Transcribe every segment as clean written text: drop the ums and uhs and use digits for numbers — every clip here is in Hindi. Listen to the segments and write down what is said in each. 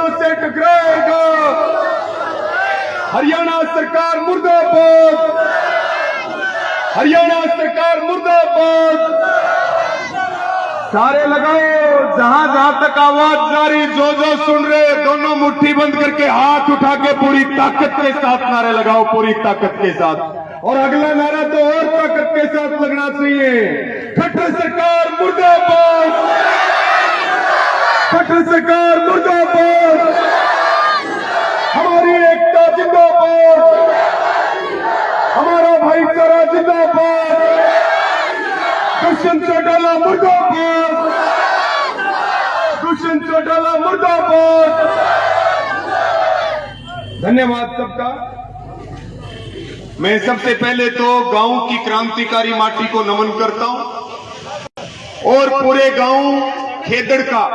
किसानों से टकराएगा। हरियाणा सरकार मुर्दाबाद, हरियाणा सरकार मुर्दाबाद। सारे लगाओ, जहां जहां तक आवाज जारी, जो जो सुन रहे, दोनों मुट्ठी बंद करके हाथ उठा के पूरी ताकत के साथ नारे लगाओ, पूरी ताकत के साथ। और अगला नारा तो और ताकत के साथ लगना चाहिए। खट्टर सरकार मुर्दाबाद, खट्टर सरकार मुर्दाबाद, हमारी एकता जिंदाबाद, हमारा भाईचारा जिंदाबाद, दुष्यंत चौटाला मुर्दाबाद, दुष्यंत चौटाला मुर्दाबाद। धन्यवाद सबका। मैं सबसे पहले तो गांव की क्रांतिकारी माटी को नमन करता हूं और पूरे गांव खेदड़ का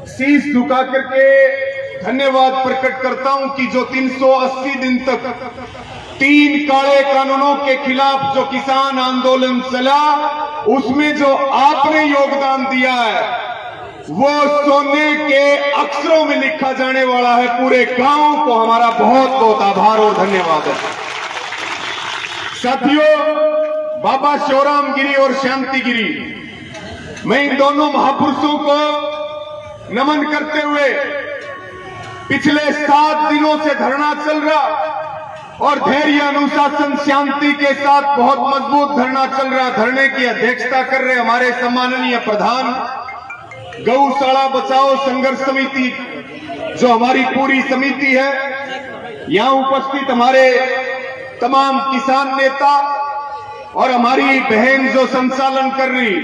शीश झुका करके धन्यवाद प्रकट करता हूं कि जो 380 दिन तक 3 काले कानूनों के खिलाफ जो किसान आंदोलन चला, उसमें जो आपने योगदान दिया है वो सोने के अक्षरों में लिखा जाने वाला है। पूरे गांव को हमारा बहुत बहुत आभार और धन्यवाद है। साथियों, बाबा शिवराम गिरी और शांति गिरी, मैं इन दोनों महापुरुषों को नमन करते हुए पिछले 7 दिनों से धरना चल रहा और धैर्य, अनुशासन, शांति के साथ बहुत मजबूत धरना चल रहा। धरने की अध्यक्षता कर रहे हमारे सम्माननीय प्रधान गौशाला बचाओ संघर्ष समिति, जो हमारी पूरी समिति है। यहां उपस्थित हमारे तमाम किसान नेता और हमारी बहन जो संचालन कर रही,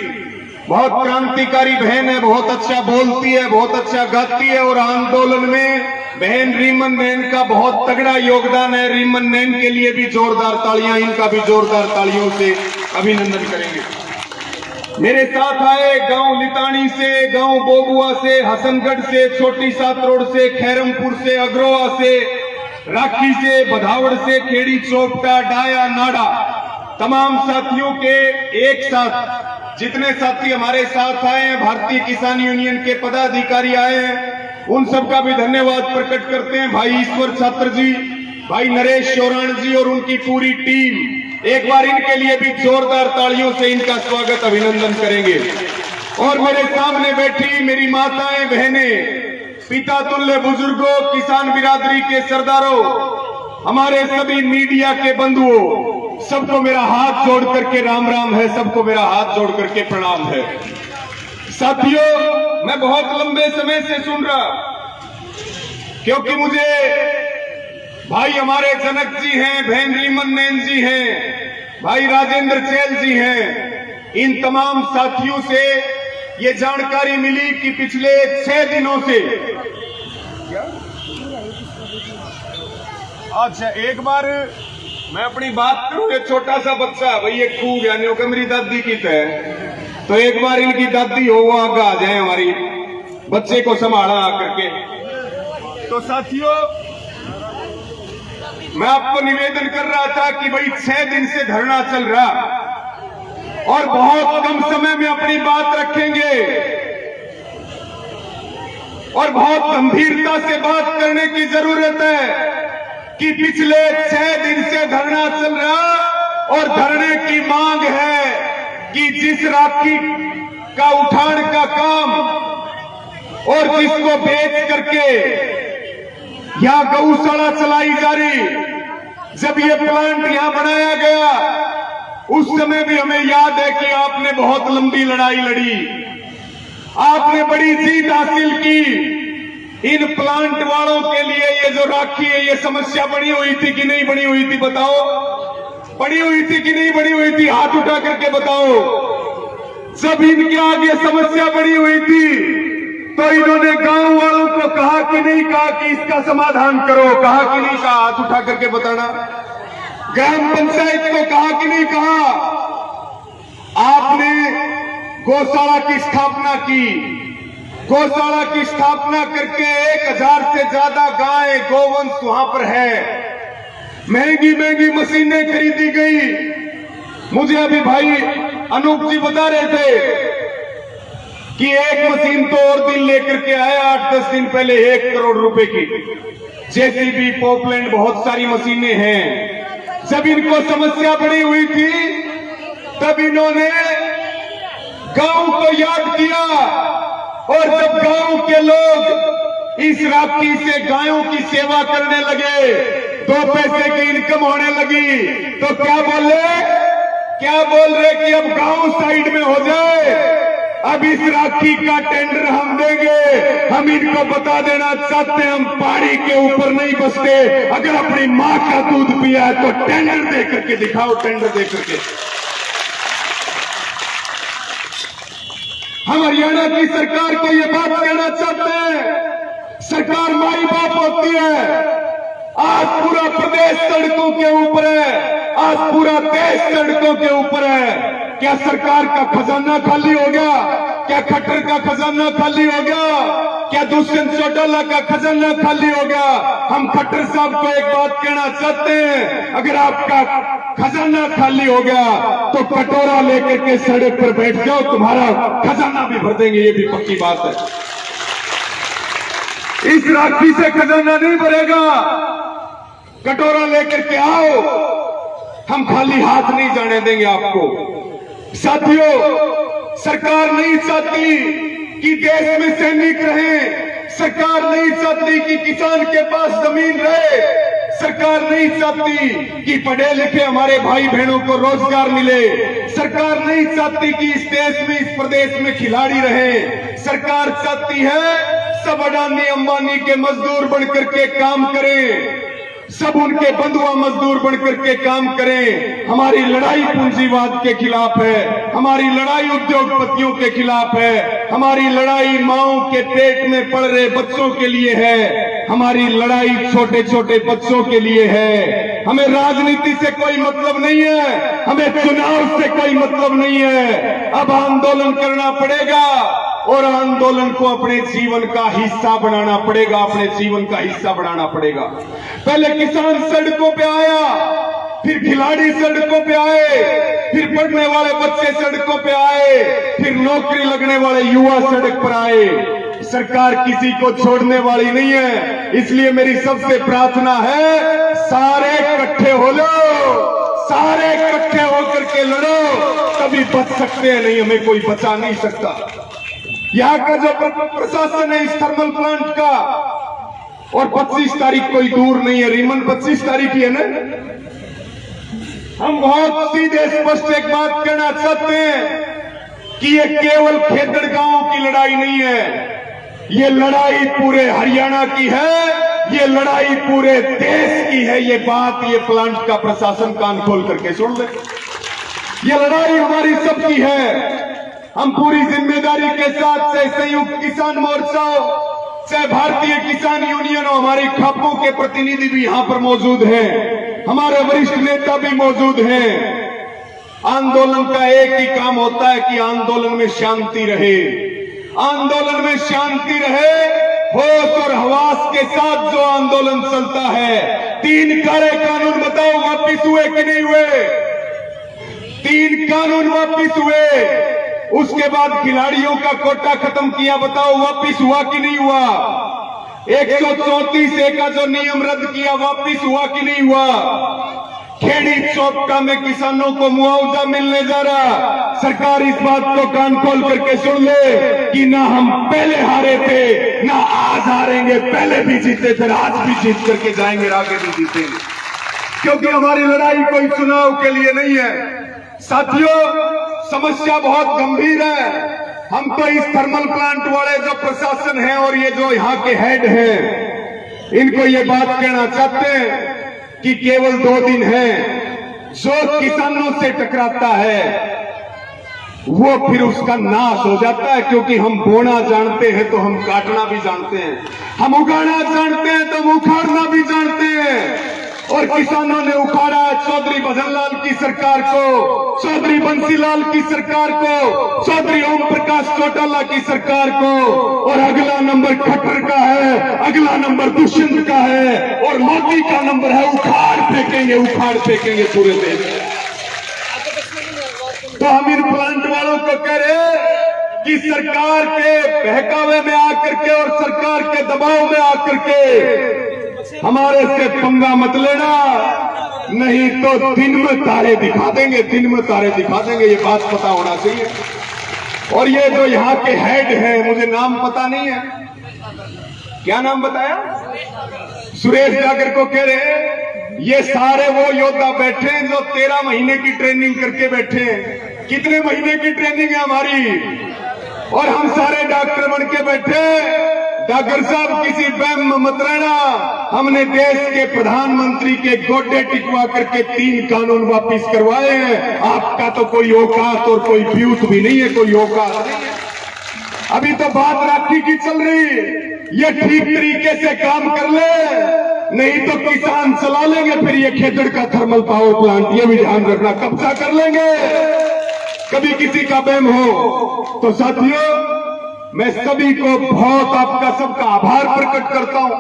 बहुत क्रांतिकारी बहन है, बहुत अच्छा बोलती है, बहुत अच्छा गाती है। और आंदोलन में बहन रीमन नैन का बहुत तगड़ा योगदान है। रीमन नैन के लिए भी जोरदार तालियां, इनका भी जोरदार तालियों से अभिनंदन करेंगे। मेरे साथ आए गांव लितानी से, गांव बोबुआ से, हसनगढ़ से, छोटी सात रोड से, खैरमपुर से, अग्रोहा से, राखी से, बधावड़ से, खेड़ी चौपटा, डाया, नाड़ा, तमाम साथियों के एक साथ जितने साथी हमारे साथ आए हैं, भारतीय किसान यूनियन के पदाधिकारी आए हैं, उन सबका भी धन्यवाद प्रकट करते हैं। भाई ईश्वर छात्र जी, भाई नरेश चौरान जी और उनकी पूरी टीम, एक बार इनके लिए भी जोरदार तालियों से इनका स्वागत, अभिनंदन करेंगे। और मेरे सामने बैठी मेरी माताएं, बहनें, पिता तुल्य बुजुर्गों, किसान बिरादरी के सरदारों, हमारे सभी मीडिया के बंधुओं, सबको मेरा हाथ जोड़ करके राम राम है, सबको मेरा हाथ जोड़ करके प्रणाम है। साथियों, मैं बहुत लंबे समय से सुन रहा, क्योंकि मुझे भाई हमारे जनक जी हैं, बहन रीमन नैन जी हैं, भाई राजेंद्र चैल जी हैं, इन तमाम साथियों से ये जानकारी मिली कि पिछले 6 दिनों से, अच्छा एक बार मैं अपनी बात करूं, ये छोटा सा बच्चा, भाई ये खूब यानी हो मेरी दादी की है, तो एक बार इनकी दादी हो वो आगे आ जाए, हमारी बच्चे को संभाला आकर के। तो साथियों, मैं आपको निवेदन कर रहा था कि भाई 6 दिन से धरना चल रहा और बहुत कम समय में अपनी बात रखेंगे और बहुत गंभीरता से बात करने की जरूरत है कि पिछले 6 दिन से धरना चल रहा और धरने की मांग है कि जिस राखी का उठान का काम और जिसको बेच करके यहां गौशाला चलाई जा रही, जब ये प्लांट यहां बनाया गया उस समय भी हमें याद है कि आपने बहुत लंबी लड़ाई लड़ी, आपने बड़ी जीत हासिल की। इन प्लांट वालों के लिए ये जो राखी है, ये समस्या बनी हुई थी कि नहीं बनी हुई थी, बताओ? बनी हुई थी कि नहीं बनी हुई थी? हाथ उठा करके बताओ। जब इनके आगे समस्या बनी हुई थी तो इन्होंने गांव वालों को कहा कि नहीं कहा कि इसका समाधान करो? कहा कि नहीं कहा? हाथ उठा करके बताना। ग्राम पंचायत को कहा कि नहीं कहा? आपने गौशाला की स्थापना की, गौशाला की स्थापना करके 1000 से ज्यादा गाय गोवंश वहां पर है, महंगी महंगी मशीनें खरीदी गई। मुझे अभी भाई अनूप जी बता रहे थे कि एक मशीन तो और दिन लेकर के आए 8-10 दिन पहले 1 करोड़ रुपए की। जेसीबी, पॉपलैंड, बहुत सारी मशीनें हैं। जब इनको समस्या बड़ी हुई थी तब इन्होंने गांव को याद किया, और जब गांव के लोग इस राखी से गायों की सेवा करने लगे, 2 पैसे की इनकम होने लगी, तो क्या बोल रहे कि अब गांव साइड में हो जाए, अब इस राखी का टेंडर हम देंगे। हम इनको बता देना चाहते हैं, हम पानी के ऊपर नहीं बसते। अगर अपनी मां का दूध पिया है तो टेंडर दे करके दिखाओ, टेंडर दे करके। हम हरियाणा की सरकार को ये बात कहना चाहते हैं, सरकार माई बाप होती है। आज पूरा प्रदेश सड़कों के ऊपर है, आज पूरा देश सड़कों के ऊपर है। क्या सरकार का खजाना खाली हो गया? क्या खट्टर का खजाना खाली हो गया? क्या दुष्यंत चौटाला का खजाना खाली हो गया? हम खट्टर साहब को एक बात कहना चाहते हैं, अगर आपका खजाना खाली हो गया तो कटोरा लेकर के सड़क पर बैठ जाओ, तुम्हारा खजाना भी भर देंगे, ये भी पक्की बात है। इस राखी से खजाना नहीं भरेगा, कटोरा लेकर के आओ, हम खाली हाथ नहीं जाने देंगे आपको। साथियों, सरकार नहीं चाहती कि देश में सैनिक रहे, सरकार नहीं चाहती कि किसान के पास जमीन रहे, सरकार नहीं चाहती कि पढ़े लिखे हमारे भाई बहनों को रोजगार मिले, सरकार नहीं चाहती कि इस देश में, इस प्रदेश में खिलाड़ी रहे। सरकार चाहती है सब अडानी अंबानी के मजदूर बनकर के काम करें, सब उनके बंधुआ मजदूर बनकर के काम करें। हमारी लड़ाई पूंजीवाद के खिलाफ है, हमारी लड़ाई उद्योगपतियों के खिलाफ है, हमारी लड़ाई माओं के पेट में पड़ रहे बच्चों के लिए है, हमारी लड़ाई छोटे छोटे बच्चों के लिए है। हमें राजनीति से कोई मतलब नहीं है, हमें चुनाव से कोई मतलब नहीं है। अब आंदोलन करना पड़ेगा और आंदोलन को अपने जीवन का हिस्सा बनाना पड़ेगा, अपने जीवन का हिस्सा बनाना पड़ेगा। पहले किसान सड़कों पे आया, फिर खिलाड़ी सड़कों पे आए, फिर पढ़ने वाले बच्चे सड़कों पे आए, फिर नौकरी लगने वाले युवा सड़क पर आए। सरकार किसी को छोड़ने वाली नहीं है, इसलिए मेरी सबसे प्रार्थना है, सारे इकट्ठे हो लो, सारे इकट्ठे होकर के लड़ो, तभी बच सकते हैं, नहीं हमें कोई बचा नहीं सकता। यहाँ का जो प्रशासन है इस थर्मल प्लांट का, और 25 तारीख कोई दूर नहीं है, रीमन 25 तारीख ही है ना। हम बहुत सीधे स्पष्ट एक बात कहना चाहते हैं कि ये केवल खेतड़ गांव की लड़ाई नहीं है, ये लड़ाई पूरे हरियाणा की है, ये लड़ाई पूरे देश की है। ये बात, ये प्लांट का प्रशासन कान खोल करके सुन ले, ये लड़ाई हमारी सबकी है। हम पूरी जिम्मेदारी के साथ, चाहे संयुक्त किसान मोर्चा हो, चाहे भारतीय किसान यूनियन हो, हमारी खापों के प्रतिनिधि भी यहाँ पर मौजूद हैं, हमारे वरिष्ठ नेता भी मौजूद हैं। आंदोलन का एक ही काम होता है कि आंदोलन में शांति रहे, आंदोलन में शांति रहे। होश और हवास के साथ जो आंदोलन चलता है। 3 काले कानून बताओ वापिस हुए कि नहीं हुए? 3 कानून वापिस हुए। उसके बाद खिलाड़ियों का कोटा खत्म किया, बताओ वापिस हुआ कि नहीं हुआ? 134A का जो नियम रद्द किया वापिस हुआ कि नहीं हुआ? खेड़ी चौपटा में किसानों को मुआवजा मिलने जा रहा। सरकार इस बात को कान खोल करके सुन ले कि ना हम पहले हारे थे, ना आज हारेंगे, पहले भी जीते थे, आज भी जीत करके जाएंगे, आगे भी जीतेंगे, क्योंकि हमारी लड़ाई कोई चुनाव के लिए नहीं है। साथियों, समस्या बहुत गंभीर है। हम तो इस थर्मल प्लांट वाले जो प्रशासन है और ये जो यहाँ के हेड हैं, इनको ये बात कहना चाहते हैं कि केवल 2 दिन है, जो किसानों से टकराता है वो फिर उसका नाश हो जाता है, क्योंकि हम बोना जानते हैं तो हम काटना भी जानते हैं, हम उगाना जानते हैं तो हम उखाड़ना भी जानते हैं। और किसानों ने उखाड़ा चौधरी भजनलाल की सरकार को, चौधरी बंसीलाल की सरकार को, चौधरी ओम प्रकाश चौटाला की सरकार को, और अगला नंबर खट्टर का है, अगला नंबर दुष्यंत का है, और मोदी का नंबर है उखाड़ फेंकेंगे पूरे देश। तो हम इन प्लांट वालों को कह रहे कि सरकार के बहकावे में आकर के और सरकार के दबाव में आकर के हमारे से पंगा मत लेना, नहीं तो दिन में तारे दिखा देंगे, दिन में तारे दिखा देंगे। ये बात पता होना चाहिए। और ये जो यहाँ के हेड हैं, मुझे नाम पता नहीं है, क्या नाम बताया, सुरेश जागर को कह रहे हैं, ये सारे वो योद्धा बैठे हैं जो 13 महीने की ट्रेनिंग करके बैठे हैं। कितने महीने की ट्रेनिंग है हमारी, और हम सारे डॉक्टर बन के बैठे। डॉक्टर साहब किसी वहम में मत रहना, हमने देश के प्रधानमंत्री के गोडे टिकवा करके 3 कानून वापिस करवाए हैं। आपका तो कोई औकात और कोई ब्यूथ भी नहीं है, कोई औकात नहीं है। अभी तो बात राखी की चल रही, ये ठीक तरीके से काम कर ले, नहीं तो किसान चला लेंगे फिर ये खेतड़ का थर्मल पावर प्लांट, ये भी ध्यान रखना, कब्जा कर लेंगे। कभी किसी का वहम हो तो साथियों, मैं सभी को बहुत आपका सबका आभार प्रकट करता हूं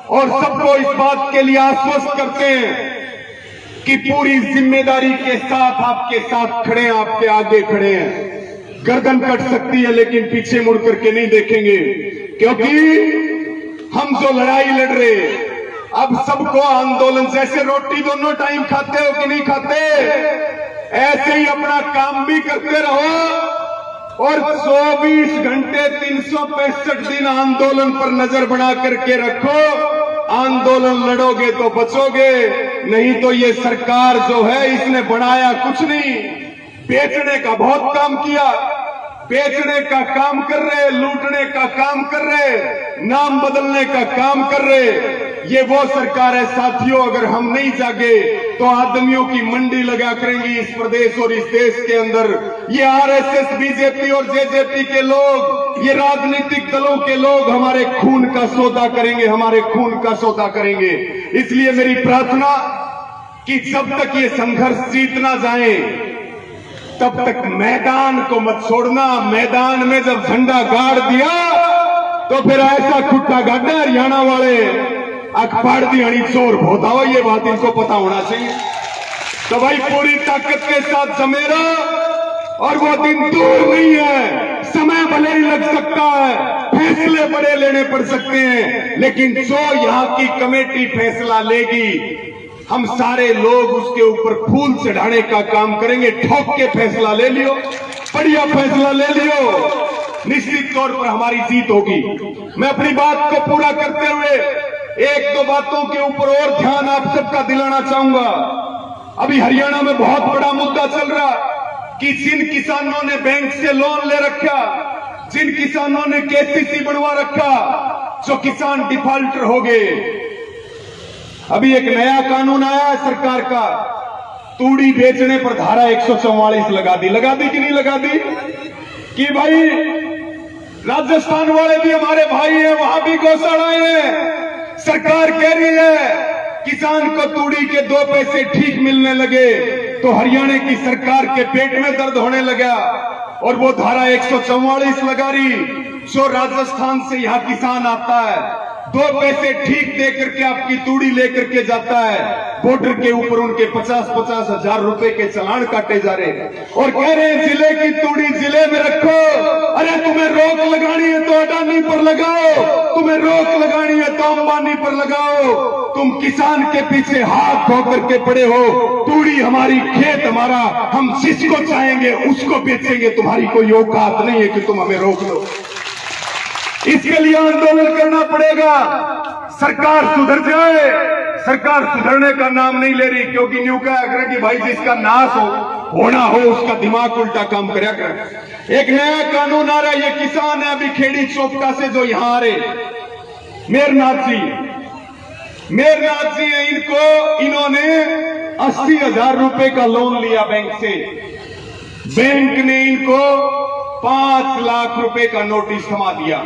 और सबको इस बात के लिए आश्वस्त करते हैं कि पूरी जिम्मेदारी के साथ आपके साथ खड़े हैं, आपके आगे खड़े हैं। गर्दन कट सकती है लेकिन पीछे मुड़ करके नहीं देखेंगे, क्योंकि हम जो लड़ाई लड़ रहे, अब सबको आंदोलन, जैसे रोटी दोनों टाइम खाते हो कि नहीं खाते, ऐसे ही अपना काम भी करते रहो और 24 घंटे 365 दिन आंदोलन पर नजर बना करके रखो। आंदोलन लड़ोगे तो बचोगे, नहीं तो ये सरकार जो है इसने बनाया कुछ नहीं, बेचने का बहुत काम किया, बेचने का काम कर रहे, लूटने का काम कर रहे, नाम बदलने का काम कर रहे। ये वो सरकार है साथियों, अगर हम नहीं जागे तो आदमियों की मंडी लगा करेंगी इस प्रदेश और इस देश के अंदर। ये आरएसएस, बीजेपी और जेजेपी के लोग, ये राजनीतिक दलों के लोग हमारे खून का सौदा करेंगे, हमारे खून का सौदा करेंगे। इसलिए मेरी प्रार्थना कि जब तक ये संघर्ष जीत ना जाए तब तक मैदान को मत छोड़ना। मैदान में जब झंडा गाड़ दिया तो फिर ऐसा खुट्टा गाड़ा हरियाणा वाले अखबार दी हणी चोर होता हो, ये बात इनको पता होना चाहिए। तो भाई पूरी ताकत के साथ जमे रहो, और वो दिन दूर नहीं है, समय भले ही लग सकता है, फैसले बड़े लेने पड़ सकते हैं, लेकिन जो यहाँ की कमेटी फैसला लेगी हम सारे लोग उसके ऊपर फूल चढ़ाने का काम करेंगे। ठोक के फैसला ले लियो, बढ़िया फैसला ले लियो, निश्चित तौर पर हमारी जीत होगी। मैं अपनी बात को पूरा करते हुए 1-2 बातों के ऊपर और ध्यान आप सबका दिलाना चाहूंगा। अभी हरियाणा में बहुत बड़ा मुद्दा चल रहा कि जिन किसानों ने बैंक से लोन ले रखा, जिन किसानों ने केसीसी बनवा रखा, जो किसान डिफॉल्टर हो गए। अभी एक नया कानून आया है सरकार का, तूड़ी बेचने पर धारा 144 लगा दी कि नहीं लगा दी, कि भाई राजस्थान वाले भी हमारे भाई हैं, वहां भी गौशालाएं हैं। सरकार कह रही है किसान को तूड़ी के 2 पैसे ठीक मिलने लगे तो हरियाणा की सरकार के पेट में दर्द होने लगा और वो धारा 144 लगा रही। जो राजस्थान से यहाँ किसान आता है 2 पैसे ठीक दे करके आपकी तूड़ी लेकर के जाता है, बॉर्डर के ऊपर उनके 50-50 हजार रुपए के चालान काटे जा रहे हैं और कह रहे हैं जिले की तूड़ी जिले में रखो। अरे तुम्हें रोक लगानी है तो अडानी पर लगाओ, तुम्हें रोक लगानी है तो अंबानी पर लगाओ। तुम किसान के पीछे हाथ धो करके पड़े हो। तूड़ी हमारी, खेत हमारा, हम जिसको चाहेंगे उसको बेचेंगे, तुम्हारी कोई औकात नहीं है कि तुम हमें रोक लो। इसके लिए आंदोलन करना पड़ेगा। सरकार सुधर जाए, सरकार सुधरने का नाम नहीं ले रही, क्योंकि न्यू का अगर कि भाई जिसका नाश होना हो उसका दिमाग उल्टा काम करया करे। एक नया कानून आ रहा है, ये किसान है अभी खेड़ी चौपटा से जो यहां आ रहे, मेरनाथ जी है, इन्होंने 80,000 रुपए का लोन लिया बैंक से। बैंक ने इनको 5 लाख रुपए का नोटिस थमा दिया,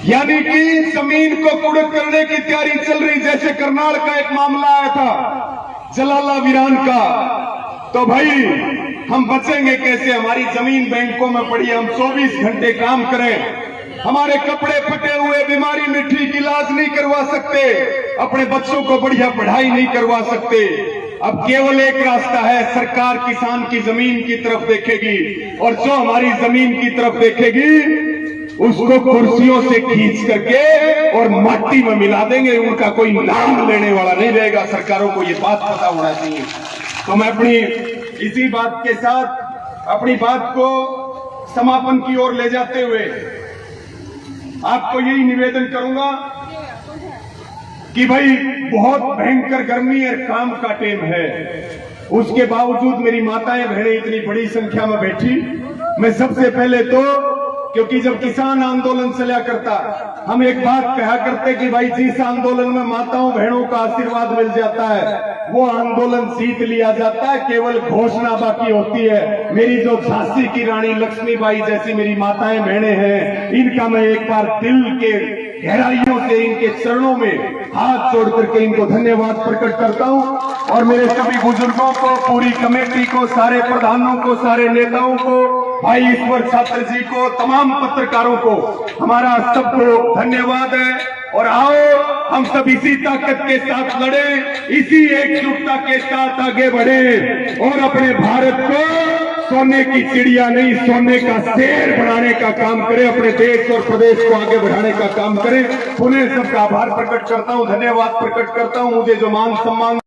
यानी कि जमीन को कुड़क करने की तैयारी चल रही। जैसे करनाल का एक मामला आया था जलाला वीरान का, तो भाई हम बचेंगे कैसे? हमारी जमीन बैंकों में पड़ी है, हम 24 घंटे काम करें, हमारे कपड़े फटे हुए, बीमारी में ठीक इलाज नहीं करवा सकते, अपने बच्चों को बढ़िया पढ़ाई नहीं करवा सकते। अब केवल एक रास्ता है, सरकार किसान की जमीन की तरफ देखेगी और जो हमारी जमीन की तरफ देखेगी उसको कुर्सियों से खींच करके और माटी में मिला देंगे, उनका कोई नाम लेने वाला नहीं रहेगा। सरकारों को ये बात पता होना चाहिए। तो मैं अपनी इसी बात के साथ अपनी बात को समापन की ओर ले जाते हुए आपको यही निवेदन करूंगा कि भाई बहुत भयंकर गर्मी और काम का टाइम है, उसके बावजूद मेरी माताएं बहनें इतनी बड़ी संख्या में बैठी। मैं सबसे पहले तो, क्योंकि जब किसान आंदोलन चला करता हम एक बात कहा करते कि भाई जिस आंदोलन में माताओं बहनों का आशीर्वाद मिल जाता है वो आंदोलन जीत लिया जाता है, केवल घोषणा बाकी होती है। मेरी जो झांसी की रानी लक्ष्मीबाई जैसी मेरी माताएं बहनें हैं, इनका मैं एक बार दिल के गहराइयों से इनके चरणों में हाथ जोड़ करके इनको धन्यवाद प्रकट करता हूं। और मेरे सभी बुजुर्गों को, पूरी कमेटी को, सारे प्रधानों को, सारे नेताओं को, भाई ईश्वर छात्र जी को, तमाम पत्रकारों को हमारा सबको धन्यवाद है। और आओ हम सब इसी ताकत के साथ लड़े, इसी एकजुटता के साथ आगे बढ़े और अपने भारत को सोने की चिड़िया नहीं, सोने का शेर बनाने का काम करें, अपने देश और प्रदेश को आगे बढ़ाने का काम करें। पुनः सबका आभार प्रकट करता हूं, धन्यवाद प्रकट करता हूं। मुझे जो मान सम्मान